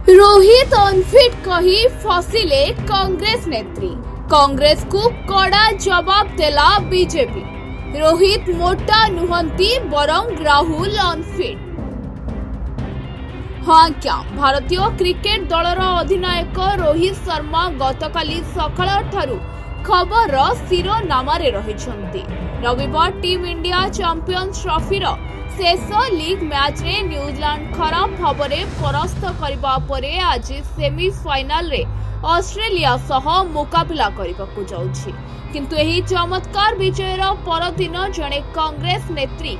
Rohit unfit कही फसिले कांग्रेस नेत्री। कांग्रेस को कड़ा जवाब देला बीजेपी। रोहित मोटा नुहंती बरं राहुल अनफिट। हाँ क्या भारतीय क्रिकेट दलर अधिनायक रोहित शर्मा गतकाली सकाळ ठारू खबर शिरोनाम रहिछंती। रविवार टीम इंडिया चैंपियंस ट्रॉफी शेष लीग मैच रे न्यूजीलैंड खराब भाव में परास्त करबा परे आज सेमीफाइनल रे ऑस्ट्रेलिया सह मुकाबला करबाकू जाउछि। किंतु एही चमत्कार विजयर परदिन जणे कांग्रेस नेत्री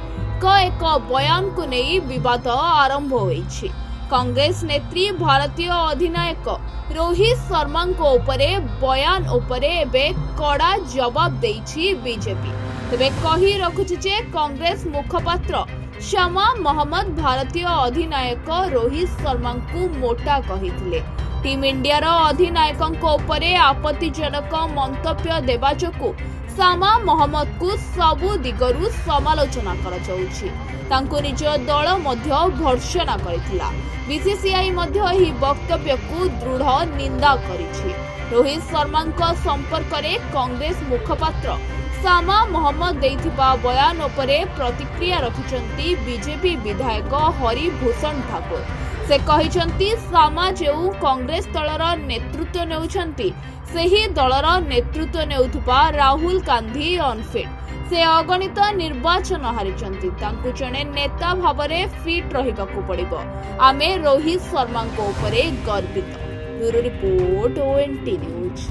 एक बयान को नहीं विवाद आरंभ होइछि। कांग्रेस नेत्री भारतीय अधिनायक रोहित शर्मा को उपरे बयान उपरे एबे कड़ा जवाब देइछि बीजेपी। तेबे कही रखुछि जे कांग्रेस मुखपात्र शमा मोहम्मद भारतीय अधिनायक रोहित शर्मा को मोटा कहिथिले। टीम इंडिया रो अधिनायक उपरे आपत्तिजनक मंतव्य देबा जोगु शमा मोहम्मद को सबु दिगरु समालोचना करा जाउछि। तांको निज दल मध्य भर्त्सना करिथिला। बीसीसीआई मध्य एही वक्तव्य को दृढ़ निंदा करिछि। रोहित शर्मा संपर्क में कांग्रेस मुखपात्र शमा मोहम्मद देइथिबा बयान उपरे प्रतिक्रिया रखिछंती बीजेपी विधायक हरिभूषण ठाकुर। से कहिछंती शमा जेउ कांग्रेस दलर नेतृत्व नेउछंती सेही दलर नेतृत्व नेउथुबा राहुल गांधी अनफिट। से अगणित निर्वाचन हारिछंती। तांकु जणे नेता भावरे फिट रहिबाकू पड़िबो। आमे रोहित शर्मा को उपरे गर्वित। Bureau report ONT news.